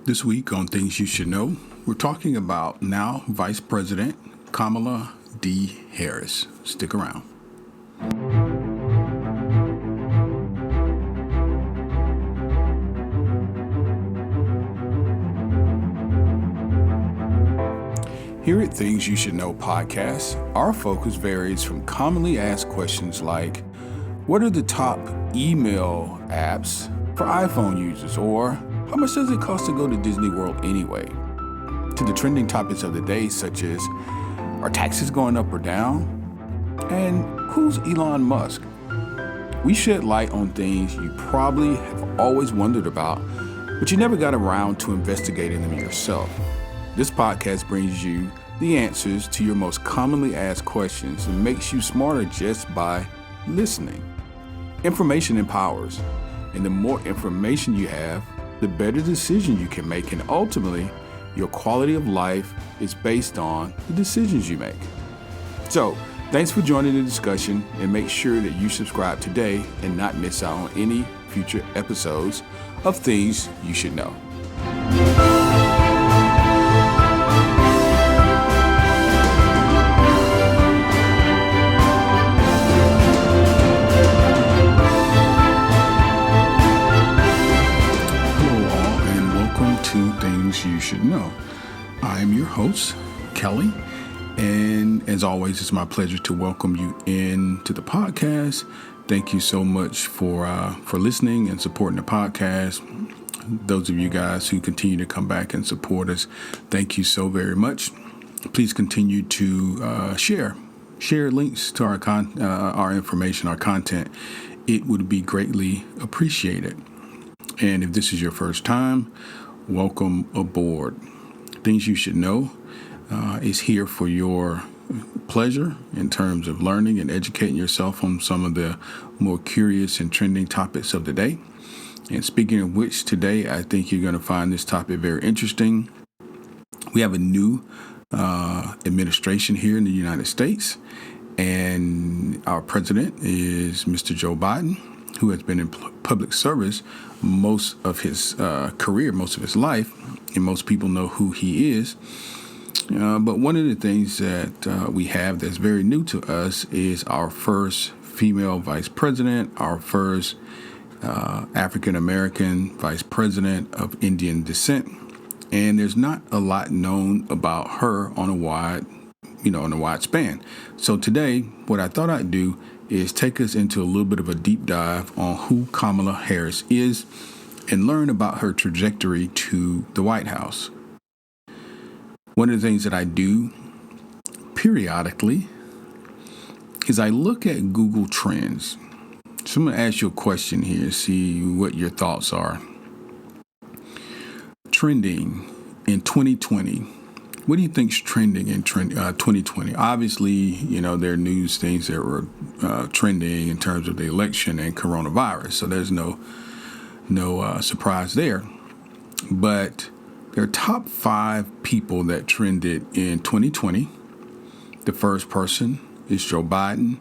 This week on Things You Should Know, we're talking about now Vice President Kamala D. Harris. Stick around. Here at Things You Should Know podcast, our focus varies from commonly asked questions like, what are the top email apps for iPhone users? Or how much does it cost to go to Disney World anyway? To the trending topics of the day, such as, are taxes going up or down? And who's Elon Musk? We shed light on things you probably have always wondered about, but you never got around to investigating them yourself. This podcast brings you the answers to your most commonly asked questions and makes you smarter just by listening. Information empowers, and the more information you have, the better decision you can make, and ultimately, your quality of life is based on the decisions you make. So, thanks for joining the discussion, and make sure that you subscribe today and not miss out on any future episodes of Things You Should Know. You should know. I am your host, Kelly, and as always, it's my pleasure to welcome you into the podcast. Thank you so much for listening and supporting the podcast. Those of you guys who continue to come back and support us, thank you so very much. Please continue to share links to our information, our content. It would be greatly appreciated. And if this is your first time, welcome aboard. Things You Should Know is here for your pleasure in terms of learning and educating yourself on some of the more curious and trending topics of the day. And speaking of which, today I think you're going to find this topic very interesting. We have a new administration here in the United States, and our president is Mr. Joe Biden, who has been in public service most of his career, most of his life, and most people know who he is. But one of the things that we have that's very new to us is our first female vice president, our first African-American vice president of Indian descent. And there's not a lot known about her on a wide span. So today, what I thought I'd do is take us into a little bit of a deep dive on who Kamala Harris is and learn about her trajectory to the White House. One of the things that I do periodically is I look at Google Trends. So I'm going to ask you a question here, see what your thoughts are. Trending in 2020. What do you think's trending in 2020? Obviously, there are news things that were trending in terms of the election and coronavirus, so there's no surprise there. But there are top 5 people that trended in 2020. The first person is Joe Biden.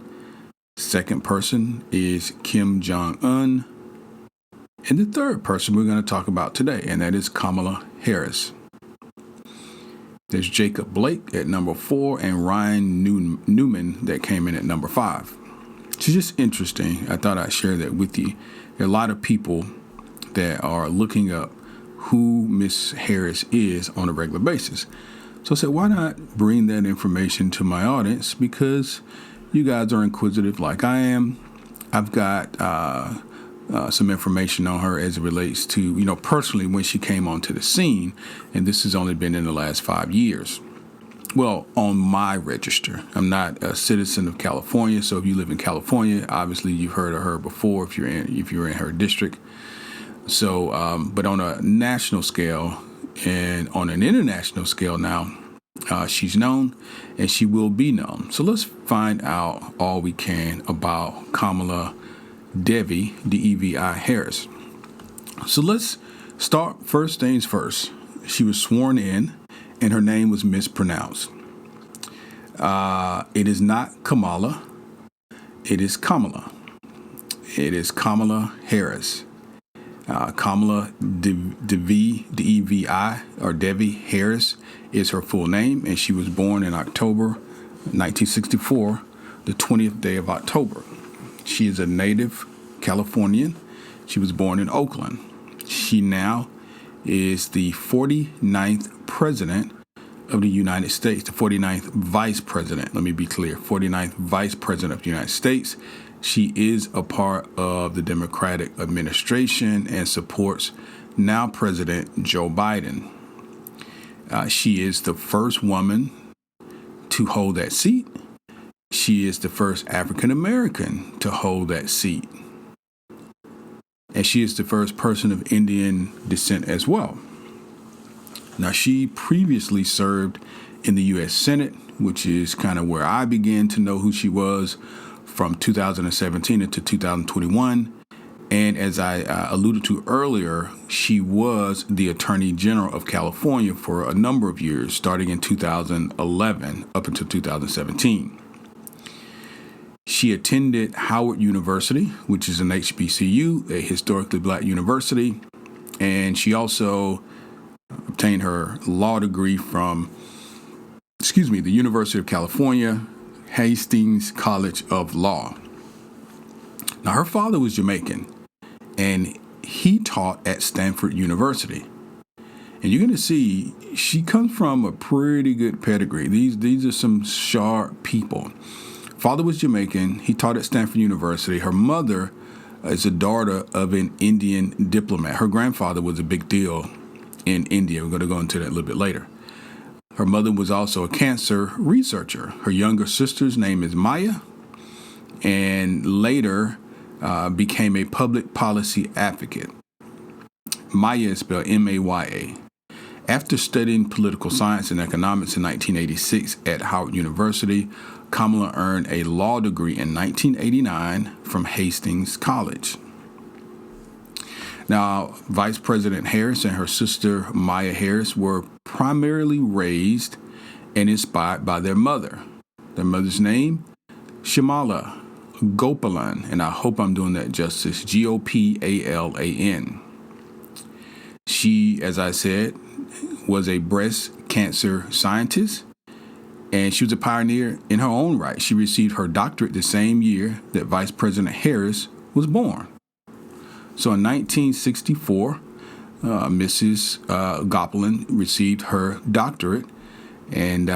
Second person is Kim Jong-un. And the third person we're going to talk about today, and that is Kamala Harris. There's Jacob Blake at number 4 and Ryan Newman that came in at number 5. It's just interesting. I thought I'd share that with you. There are a lot of people that are looking up who Miss Harris is on a regular basis. So I said, why not bring that information to my audience? Because you guys are inquisitive like I am. I've got some information on her as it relates to, personally when she came onto the scene, and this has only been in the last 5 years. Well, on my register. I'm not a citizen of California, so if you live in California, obviously you've heard of her before if you're in her district. So, but on a national scale and on an international scale now, she's known and she will be known. So let's find out all we can about Kamala Devi, D-E-V-I, Harris. So let's start first things first. She was sworn in and her name was mispronounced. It is not Kamala. It is Kamala. It is Kamala Harris. Kamala Devi or Devi Harris is her full name, and she was born in October 1964, the 20th day of October. She is a native Californian. She was born in Oakland. She now is the 49th president of the United States, the 49th vice president. Let me be clear, 49th vice president of the United States. She is a part of the Democratic administration and supports now President Joe Biden. She is the first woman to hold that seat. She is the first African American to hold that seat. And she is the first person of Indian descent as well. Now, she previously served in the U.S. Senate, which is kind of where I began to know who she was, from 2017 to 2021. And as I alluded to earlier, she was the Attorney General of California for a number of years, starting in 2011 up until 2017. She attended Howard University, which is an HBCU, a historically black university, and she also obtained her law degree from, the University of California, Hastings College of Law. Now, her father was Jamaican, and he taught at Stanford University. And you're going to see she comes from a pretty good pedigree. These are some sharp people. Father was Jamaican. He taught at Stanford University. Her mother is a daughter of an Indian diplomat. Her grandfather was a big deal in India. We're going to go into that a little bit later. Her mother was also a cancer researcher. Her younger sister's name is Maya, and later became a public policy advocate. Maya is spelled M-A-Y-A. After studying political science and economics in 1986 at Howard University, Kamala earned a law degree in 1989 from Hastings College. Now, Vice President Harris and her sister Maya Harris were primarily raised and inspired by their mother. Their mother's name, Shyamala Gopalan, and I hope I'm doing that justice, Gopalan. She, as I said, was a breast cancer scientist, and she was a pioneer in her own right. She received her doctorate the same year that Vice President Harris was born. So in 1964, Mrs. Gopalan received her doctorate, and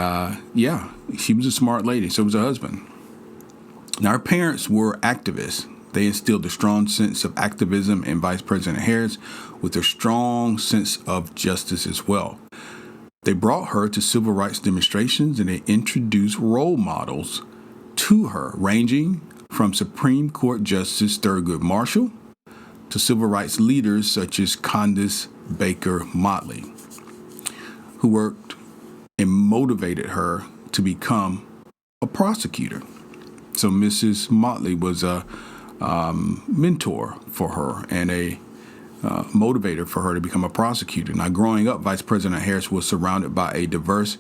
she was a smart lady. So was her husband. Now, her parents were activists. They instilled a strong sense of activism in Vice President Harris with a strong sense of justice as well. They brought her to civil rights demonstrations, and they introduced role models to her, ranging from Supreme Court Justice Thurgood Marshall to civil rights leaders such as Constance Baker Motley, who worked and motivated her to become a prosecutor. So Mrs. Motley was a mentor for her and a motivator for her to become a prosecutor. Now, growing up, Vice President Harris was surrounded by a diverse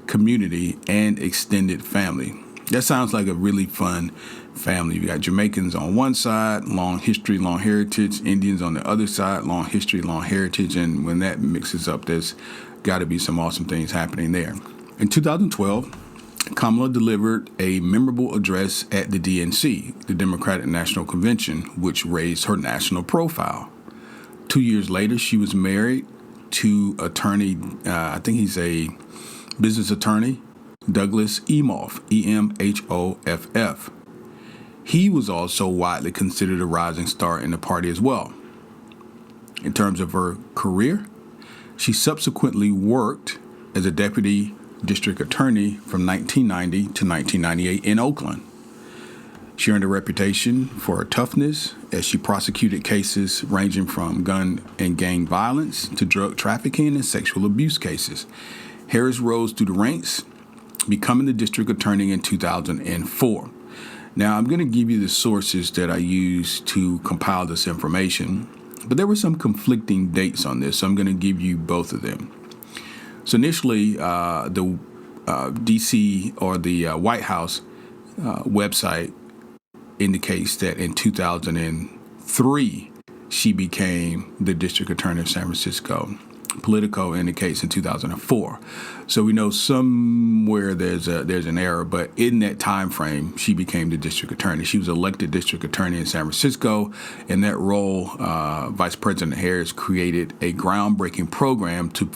community and extended family. That sounds like a really fun family. You got Jamaicans on one side, long history, long heritage. Indians on the other side, long history, long heritage. And when that mixes up, there's got to be some awesome things happening there. In 2012, Kamala delivered a memorable address at the DNC, the Democratic National Convention, which raised her national profile. 2 years later, she was married to attorney, I think he's a business attorney, Douglas Emhoff, E-M-H-O-F-F. He was also widely considered a rising star in the party as well. In terms of her career, she subsequently worked as a deputy district attorney from 1990 to 1998 in Oakland. She earned a reputation for her toughness as she prosecuted cases ranging from gun and gang violence to drug trafficking and sexual abuse cases. Harris rose through the ranks, becoming the district attorney in 2004. Now, I'm going to give you the sources that I used to compile this information, but there were some conflicting dates on this, so I'm going to give you both of them. So initially, the D.C. or the White House website indicates that in 2003, she became the district attorney of San Francisco. Politico indicates in 2004. So we know somewhere there's an error, but in that time frame, she became the district attorney. She was elected district attorney in San Francisco. In that role, Vice President Harris created a groundbreaking program to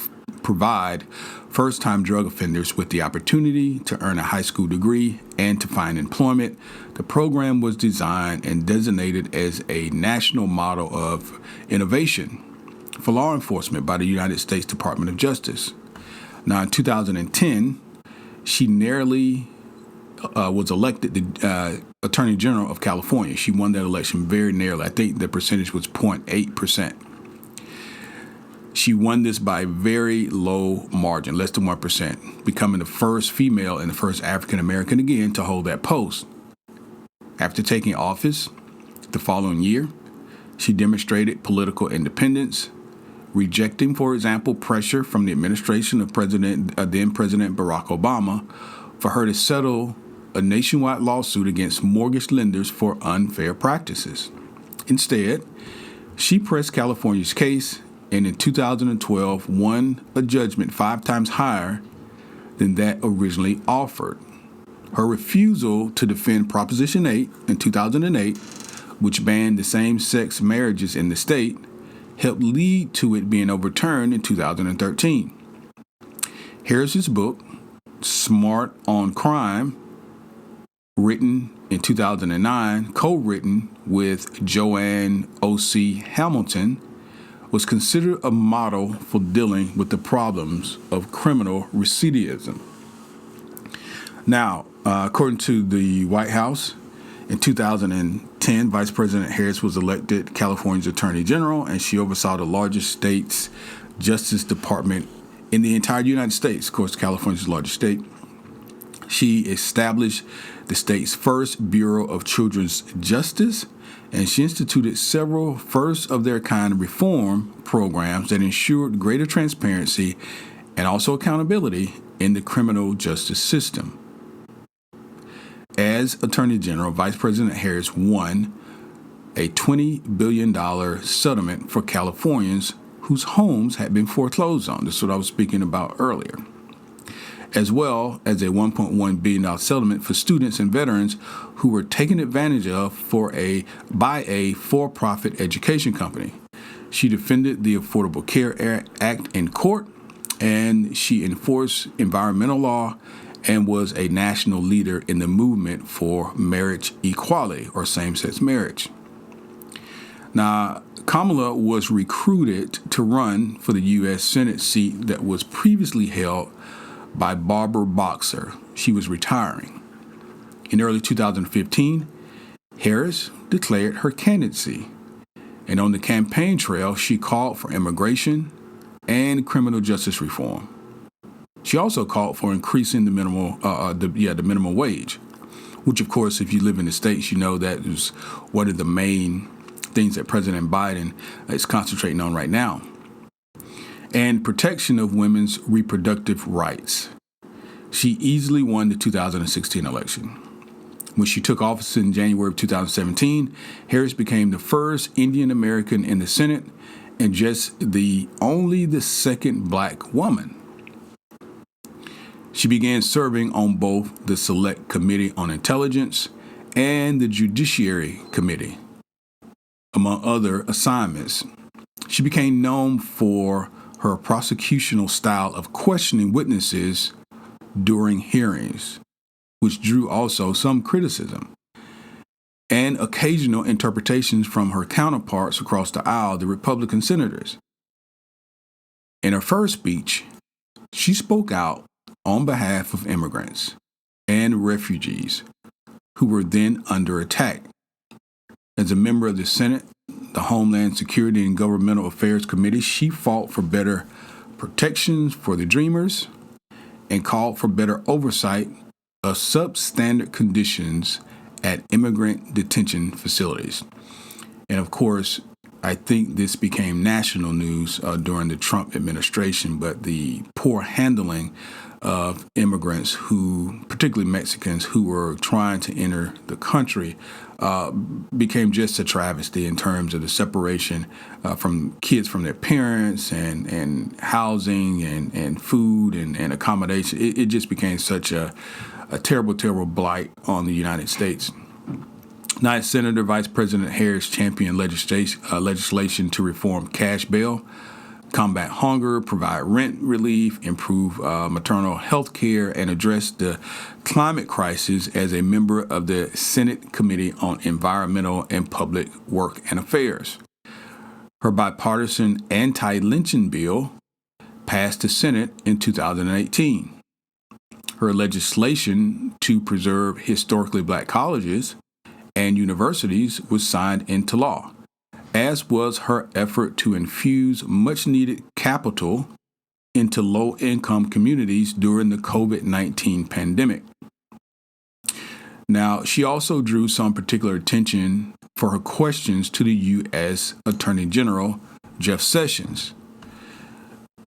provide first-time drug offenders with the opportunity to earn a high school degree and to find employment. The program was designed and designated as a national model of innovation for law enforcement by the United States Department of Justice. Now, in 2010, she narrowly was elected the Attorney General of California. She won that election very narrowly. I think the percentage was 0.8%. She won this by a very low margin, less than 1%, becoming the first female and the first African American again to hold that post. After taking office the following year, she demonstrated political independence, rejecting, for example, pressure from the administration of then President Barack Obama for her to settle a nationwide lawsuit against mortgage lenders for unfair practices. Instead, she pressed California's case and in 2012 won a judgment 5 times higher than that originally offered. Her refusal to defend Proposition 8 in 2008, which banned the same-sex marriages in the state, helped lead to it being overturned in 2013. Harris's book, Smart on Crime, written in 2009, co-written with Joanne O.C. Hamilton, was considered a model for dealing with the problems of criminal recidivism. Now, according to the White House, in 2010, Vice President Harris was elected California's Attorney General, and she oversaw the largest state's Justice Department in the entire United States. Of course, California's the largest state. She established the state's first Bureau of Children's Justice, and she instituted several first-of-their-kind reform programs that ensured greater transparency and also accountability in the criminal justice system. As Attorney General, Vice President Harris won a $20 billion settlement for Californians whose homes had been foreclosed on. This is what I was speaking about earlier. As well as a $1.1 billion settlement for students and veterans who were taken advantage of by a for-profit education company. She defended the Affordable Care Act in court, and she enforced environmental law and was a national leader in the movement for marriage equality or same-sex marriage. Now, Kamala was recruited to run for the U.S. Senate seat that was previously held by Barbara Boxer. She was retiring. In early 2015, Harris declared her candidacy, and on the campaign trail, she called for immigration and criminal justice reform. She also called for increasing the minimum wage, which, of course, if you live in the States, you know that is one of the main things that President Biden is concentrating on right now. And protection of women's reproductive rights. She easily won the 2016 election. When she took office in January of 2017, Harris became the first Indian American in the Senate and only the second black woman. She began serving on both the Select Committee on Intelligence and the Judiciary Committee, among other assignments. She became known for her prosecutorial style of questioning witnesses during hearings, which drew also some criticism, and occasional interpretations from her counterparts across the aisle, the Republican senators. In her first speech, she spoke out on behalf of immigrants and refugees who were then under attack. As a member of the Senate, the Homeland Security and Governmental Affairs Committee, she fought for better protections for the Dreamers and called for better oversight of substandard conditions at immigrant detention facilities. And of course, I think this became national news during the Trump administration, but the poor handling of immigrants who, particularly Mexicans, who were trying to enter the country, became just a travesty in terms of the separation from kids from their parents and housing and food and accommodation. It just became such a terrible, terrible blight on the United States. Now, Senator Vice President Harris championed legislation to reform cash bail, combat hunger, provide rent relief, improve maternal health care, and address the climate crisis as a member of the Senate Committee on Environmental and Public Work and Affairs. Her bipartisan anti-lynching bill passed the Senate in 2018. Her legislation to preserve historically black colleges and universities was signed into law, as was her effort to infuse much-needed capital into low-income communities during the COVID-19 pandemic. Now, she also drew some particular attention for her questions to the U.S. Attorney General, Jeff Sessions.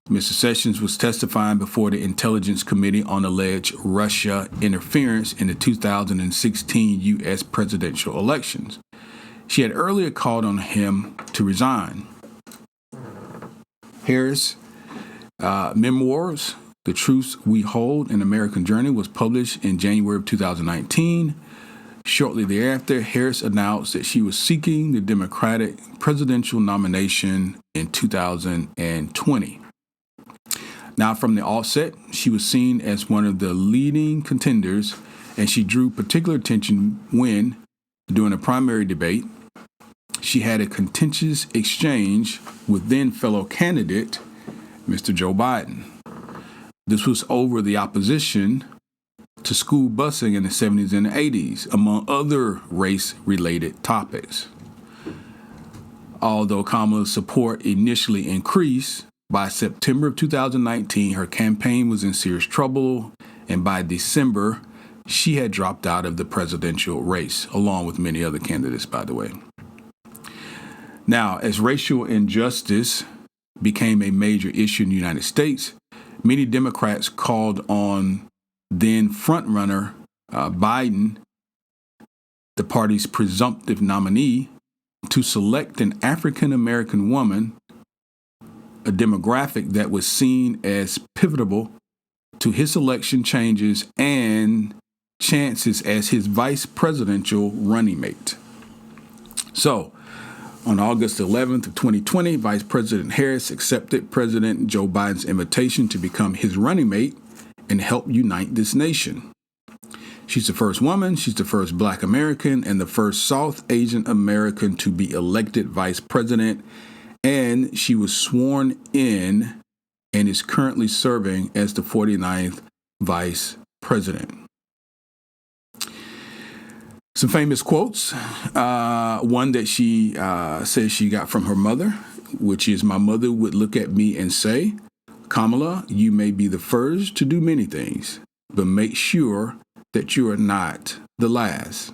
Mr. Sessions was testifying before the Intelligence Committee on alleged Russia interference in the 2016 U.S. presidential elections. She had earlier called on him to resign. Harris' memoirs, The Truths We Hold, An American Journey, was published in January of 2019. Shortly thereafter, Harris announced that she was seeking the Democratic presidential nomination in 2020. Now, from the offset, she was seen as one of the leading contenders, and she drew particular attention when, during a primary debate, she had a contentious exchange with then fellow candidate, Mr. Joe Biden. This was over the opposition to school busing in the 70s and the 80s, among other race-related topics. Although Kamala's support initially increased, by September of 2019, her campaign was in serious trouble, and by December, she had dropped out of the presidential race, along with many other candidates, by the way. Now, as racial injustice became a major issue in the United States, many Democrats called on then frontrunner Biden, the party's presumptive nominee, to select an African-American woman, a demographic that was seen as pivotal to his election changes and chances as his vice presidential running mate. So, on August 11th of 2020, Vice President Harris accepted President Joe Biden's invitation to become his running mate and help unite this nation. She's the first woman, she's the first Black American, and the first South Asian American to be elected vice president, and she was sworn in and is currently serving as the 49th vice president. Some famous quotes. One that she says she got from her mother, which is, "My mother would look at me and say, 'Kamala, you may be the first to do many things, but make sure that you are not the last.'"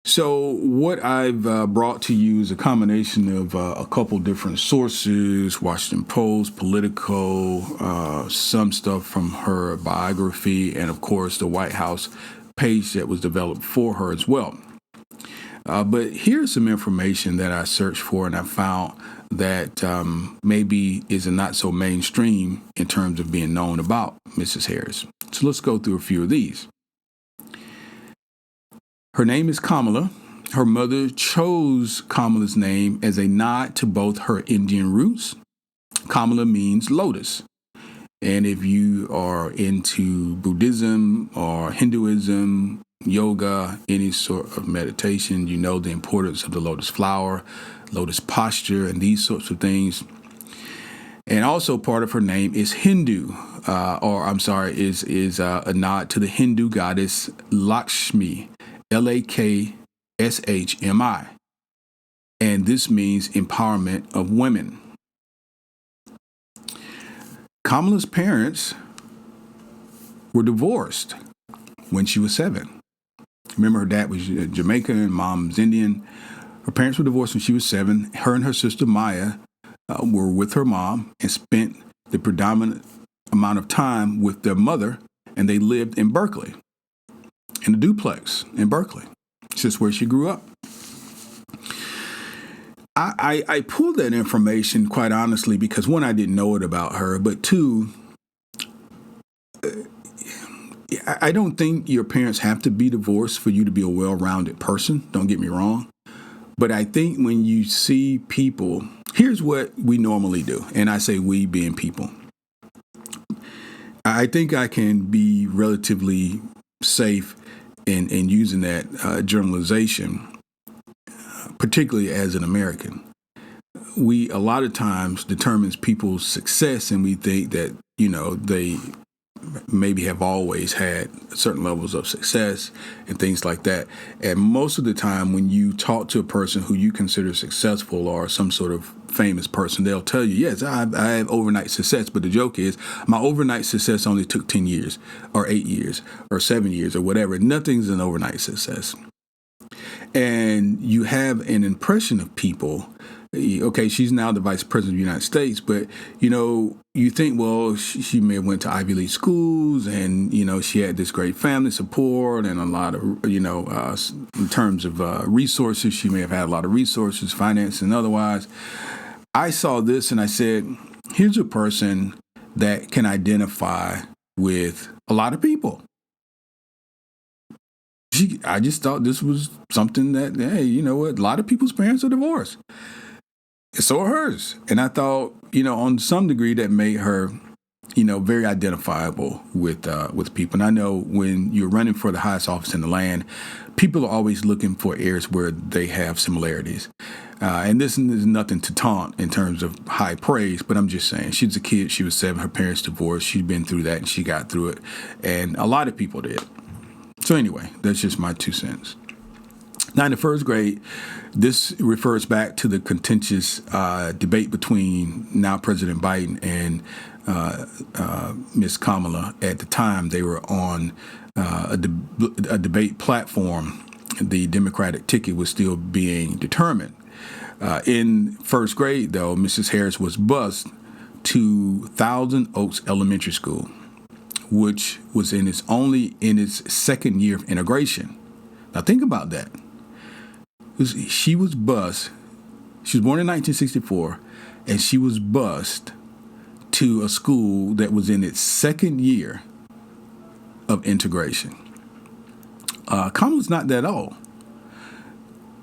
So what I've brought to you is a combination of a couple different sources: Washington Post, Politico, some stuff from her biography, and of course the White House page that was developed for her as well. But here's some information that I searched for and I found that maybe is not so mainstream in terms of being known about Mrs. Harris. So let's go through a few of these. Her name is Kamala. Her mother chose Kamala's name as a nod to both her Indian roots. Kamala means lotus. And if you are into Buddhism or Hinduism, yoga, any sort of meditation, you know the importance of the lotus flower, lotus posture, and these sorts of things. And also part of her name is Hindu, is a nod to the Hindu goddess Lakshmi, Lakshmi. And this means empowerment of women. Kamala's parents were divorced when she was 7. Remember, her dad was Jamaican and mom's Indian. Her parents were divorced when she was 7. Her and her sister Maya were with her mom and spent the predominant amount of time with their mother, and they lived in Berkeley, in a duplex in Berkeley. It's just where she grew up. I pulled that information, quite honestly, because one, I didn't know it about her, but two, I don't think your parents have to be divorced for you to be a well-rounded person. Don't get me wrong. But I think when you see people, here's what we normally do. And I say we being people. I think I can be relatively safe in using that generalization, particularly as an American. We a lot of times determines people's success, and we think that, they maybe have always had certain levels of success and things like that. And most of the time when you talk to a person who you consider successful or some sort of famous person, they'll tell you, yes, I have overnight success. But the joke is my overnight success only took 10 years or 8 years or 7 years or whatever. Nothing's an overnight success. And you have an impression of people. Okay, she's now the vice president of the United States, but, you think, well, she may have went to Ivy League schools and, she had this great family support and a lot of, in terms of resources, she may have had a lot of resources, finance and otherwise. I saw this and I said, here's a person that can identify with a lot of people. I just thought this was something that, hey, you know what, a lot of people's parents are divorced. So are hers. And I thought, on some degree that made her, very identifiable with people. And I know when you're running for the highest office in the land, people are always looking for areas where they have similarities. And this is nothing to taunt in terms of high praise, but I'm just saying, she's a kid. She was 7. Her parents divorced. She'd been through that and she got through it. And a lot of people did. So anyway, that's just my 2 cents. Now, in the first grade, this refers back to the contentious debate between now President Biden and Miss Kamala. At the time, they were on a debate platform. The Democratic ticket was still being determined. In first grade, though, Mrs. Harris was bused to Thousand Oaks Elementary School, which was in its second year of integration. Now, think about that. She was bused. She was born in 1964, and she was bused to a school that was in its second year of integration. Kamala's not that old.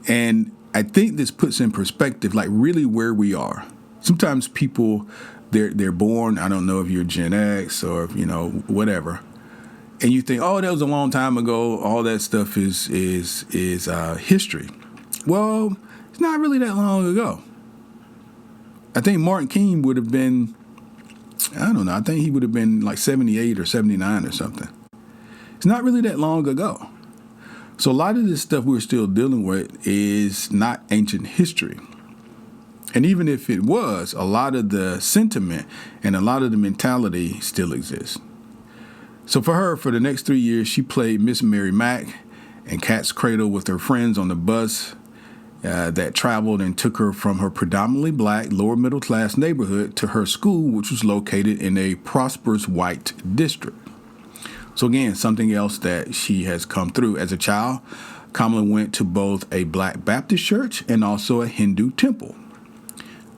And I think this puts in perspective, like, really where we are. Sometimes people, they're born, I don't know if you're Gen X or, whatever, and you think, oh, that was a long time ago. All that stuff is history. Well, it's not really that long ago. I think Martin King would have been, I don't know, I think he would have been like 78 or 79 or something. It's not really that long ago. So a lot of this stuff we're still dealing with is not ancient history. And even if it was, a lot of the sentiment and a lot of the mentality still exists. So for her, for the next 3 years, she played Miss Mary Mack and Cat's Cradle with her friends on the bus that traveled and took her from her predominantly black, lower middle class neighborhood to her school, which was located in a prosperous white district. So again, something else that she has come through. As a child, Kamala went to both a Black Baptist church and also a Hindu temple.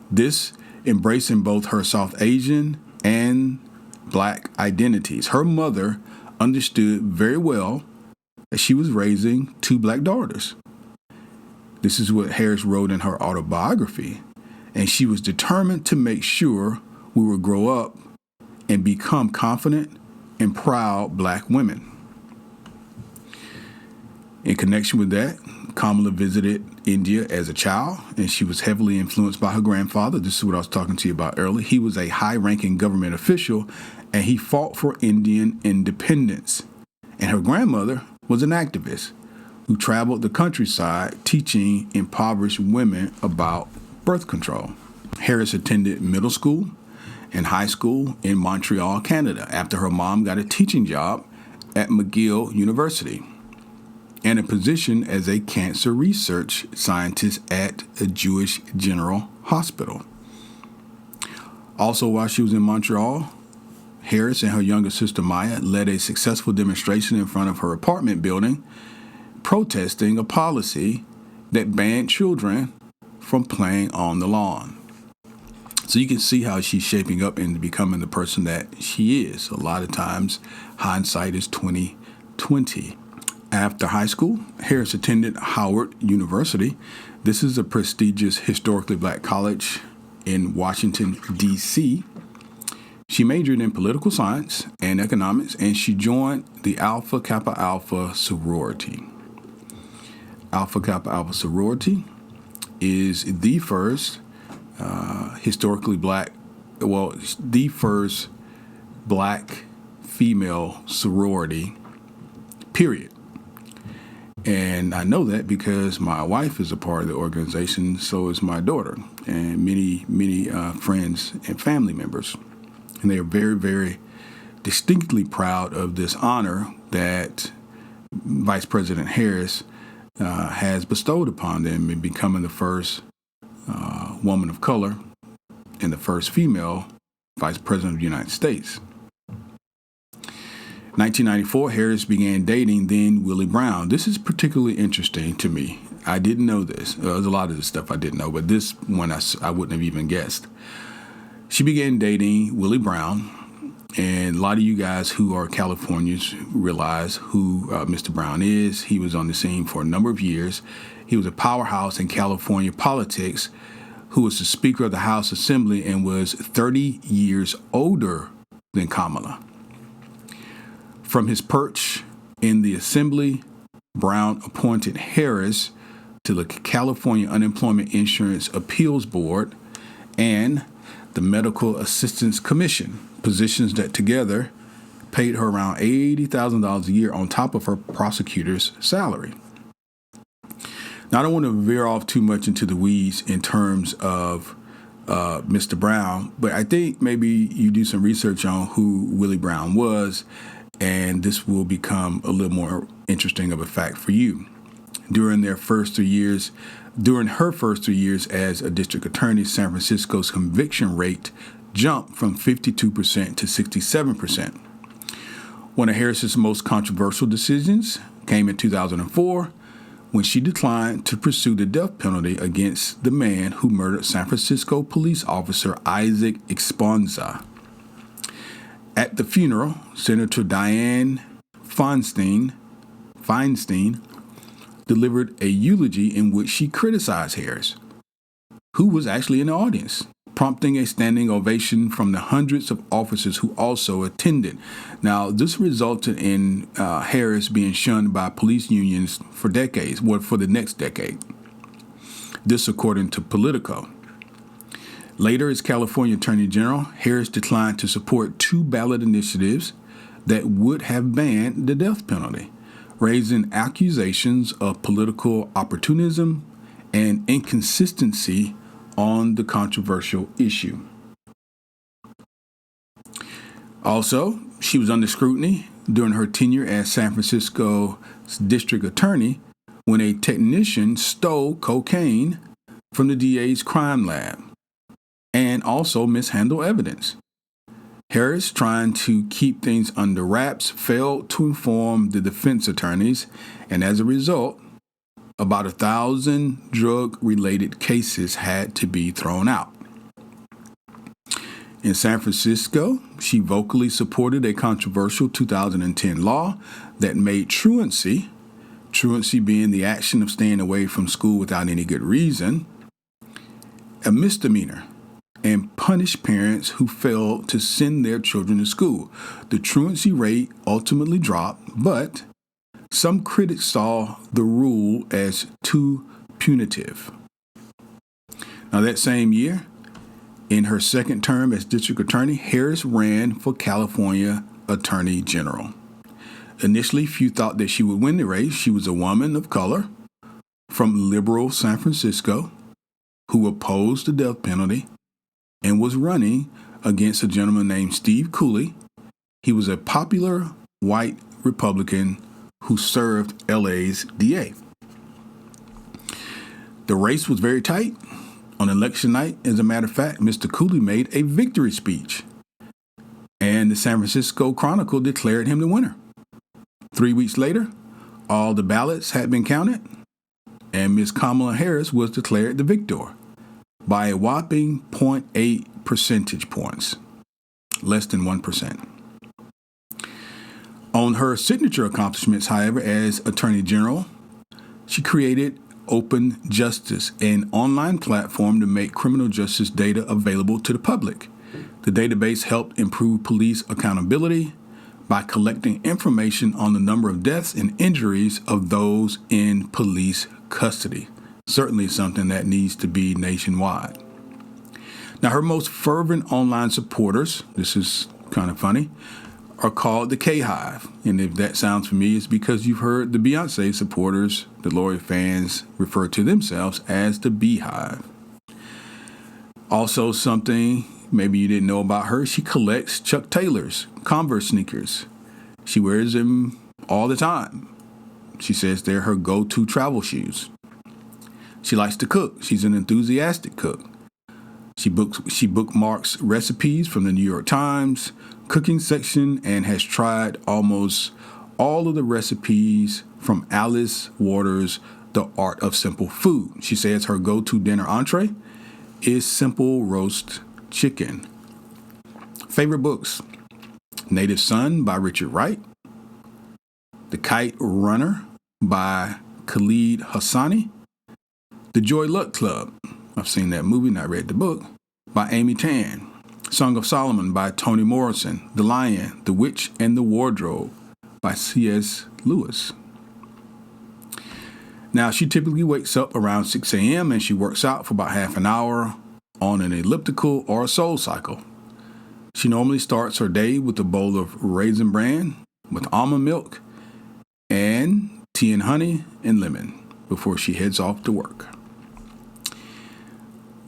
This embracing both her South Asian and Black identities. Her mother understood very well that she was raising 2 black daughters. This is what Harris wrote in her autobiography. And she was determined to make sure we would grow up and become confident and proud black women. In connection with that, Kamala visited India as a child, and she was heavily influenced by her grandfather. This is what I was talking to you about earlier. He was a high-ranking government official, and he fought for Indian independence. And her grandmother was an activist who traveled the countryside teaching impoverished women about birth control. Harris attended middle school and high school in Montreal, Canada, after her mom got a teaching job at McGill University and a position as a cancer research scientist at a Jewish General Hospital. Also, while she was in Montreal, Harris and her younger sister Maya led a successful demonstration in front of her apartment building, protesting a policy that banned children from playing on the lawn. So you can see how she's shaping up into becoming the person that she is. A lot of times, hindsight is 20/20. After high school, Harris attended Howard University. This is a prestigious historically black college in Washington, D.C. She majored in political science and economics, and she joined the Alpha Kappa Alpha sorority. Alpha Kappa Alpha sorority is the first historically black, the first black female sorority, period. And I know that because my wife is a part of the organization, so is my daughter, and many friends and family members. And they are very, very distinctly proud of this honor that Vice President Harris has bestowed upon them in becoming the first woman of color and the first female Vice President of the United States. 1994, Harris began dating then Willie Brown. This is particularly interesting to me. I didn't know this. There's a lot of this stuff I didn't know, but this one I wouldn't have even guessed. She began dating Willie Brown, and a lot of you guys who are Californians realize who Mr. Brown is. He was on the scene for a number of years. He was a powerhouse in California politics, who was the Speaker of the House Assembly and was 30 years older than Kamala. From his perch in the Assembly, Brown appointed Harris to the California Unemployment Insurance Appeals Board and the Medical Assistance Commission, positions that together paid her around $80,000 a year on top of her prosecutor's salary. Now, I don't want to veer off too much into the weeds in terms of Mr. Brown, but I think maybe you do some research on who Willie Brown was, and this will become a little more interesting of a fact for you. During her first 3 years as a district attorney, San Francisco's conviction rate jumped from 52% to 67%. One of Harris's most controversial decisions came in 2004 when she declined to pursue the death penalty against the man who murdered San Francisco police officer Isaac Esponza. At the funeral, Senator Dianne Feinstein delivered a eulogy in which she criticized Harris, who was actually in the audience, prompting a standing ovation from the hundreds of officers who also attended. Now, this resulted in Harris being shunned by police unions for decades, for the next decade. This according to Politico. Later, as California Attorney General, Harris declined to support two ballot initiatives that would have banned the death penalty, raising accusations of political opportunism and inconsistency on the controversial issue. Also, she was under scrutiny during her tenure as San Francisco district attorney when a technician stole cocaine from the DA's crime lab and also mishandled evidence. Harris, trying to keep things under wraps, failed to inform the defense attorneys, and as a result, about 1,000 drug-related cases had to be thrown out. In San Francisco, she vocally supported a controversial 2010 law that made truancy being the action of staying away from school without any good reason, a misdemeanor, and punished parents who failed to send their children to school. The truancy rate ultimately dropped, but some critics saw the rule as too punitive. Now, that same year, in her second term as district attorney, Harris ran for California Attorney General. Initially, few thought that she would win the race. She was a woman of color from liberal San Francisco who opposed the death penalty and was running against a gentleman named Steve Cooley. He was a popular white Republican who served LA's DA. The race was very tight. On election night, as a matter of fact, Mr. Cooley made a victory speech. And and the San Francisco Chronicle declared him the winner. 3 weeks later, all the ballots had been counted, and Ms. Kamala Harris was declared the victor by a whopping 0.8 percentage points, less than 1%. On her signature accomplishments, however, as Attorney General, she created Open Justice, an online platform to make criminal justice data available to the public. The database helped improve police accountability by collecting information on the number of deaths and injuries of those in police custody. Certainly something that needs to be nationwide. Now, her most fervent online supporters, this is kind of funny, are called the K-Hive. And if that sounds familiar, it's because you've heard the Beyonce supporters, the loyal fans, refer to themselves as the Beehive. Also, something maybe you didn't know about her, she collects Chuck Taylor's Converse sneakers. She wears them all the time. She says they're her go-to travel shoes. She likes to cook. She's an enthusiastic cook. She bookmarks recipes from the New York Times cooking section and has tried almost all of the recipes from Alice Waters' The Art of Simple Food. She says her go-to dinner entree is simple roast chicken. Favorite books: Native Son by Richard Wright, The Kite Runner by Khalid Hosseini, The Joy Luck Club, I've seen that movie, not read the book, by Amy Tan, Song of Solomon by Toni Morrison, The Lion, The Witch, and the Wardrobe by C.S. Lewis. Now, she typically wakes up around 6 a.m. and she works out for about half an hour on an elliptical or a soul cycle. She normally starts her day with a bowl of Raisin Bran with almond milk and tea and honey and lemon before she heads off to work.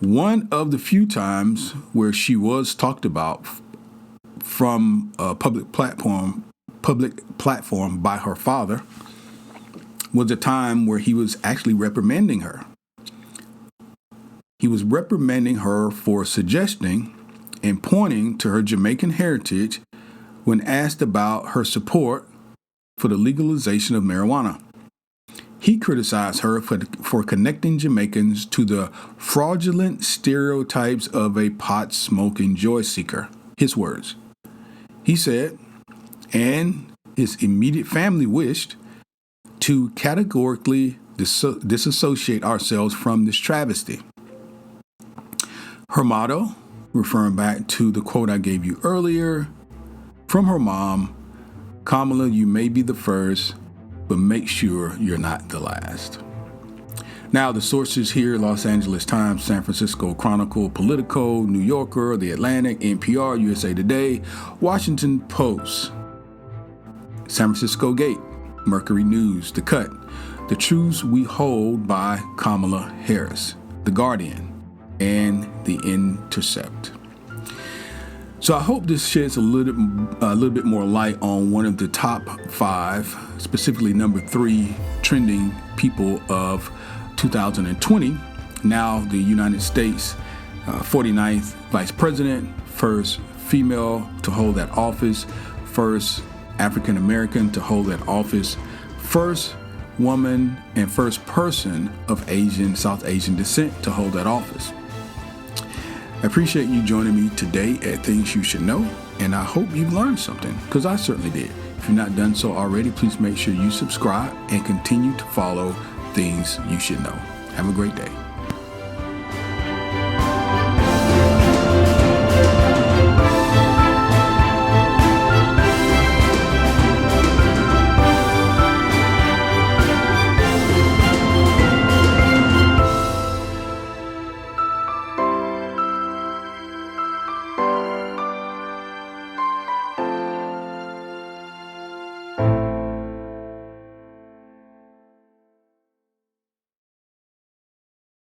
One of the few times where she was talked about from a public platform by her father was a time where he was actually reprimanding her. He was reprimanding her for suggesting and pointing to her Jamaican heritage when asked about her support for the legalization of marijuana. He criticized her for connecting Jamaicans to the fraudulent stereotypes of a pot-smoking joy seeker. His words. He said, and his immediate family wished to categorically disassociate ourselves from this travesty. Her motto, referring back to the quote I gave you earlier from her mom, Kamala, you may be the first, but make sure you're not the last. Now, the sources here: Los Angeles Times, San Francisco Chronicle, Politico, New Yorker, The Atlantic, NPR, USA Today, Washington Post, San Francisco Gate, Mercury News, The Cut, The Truths We Hold by Kamala Harris, The Guardian, and The Intercept. So I hope this sheds a little bit more light on one of the top 5, specifically number 3, trending people of 2020. Now the United States 49th Vice President, first female to hold that office, first African American to hold that office, first woman and first person of South Asian descent to hold that office. I appreciate you joining me today at Things You Should Know, and I hope you've learned something, because I certainly did. If you've not done so already, please make sure you subscribe and continue to follow Things You Should Know. Have a great day.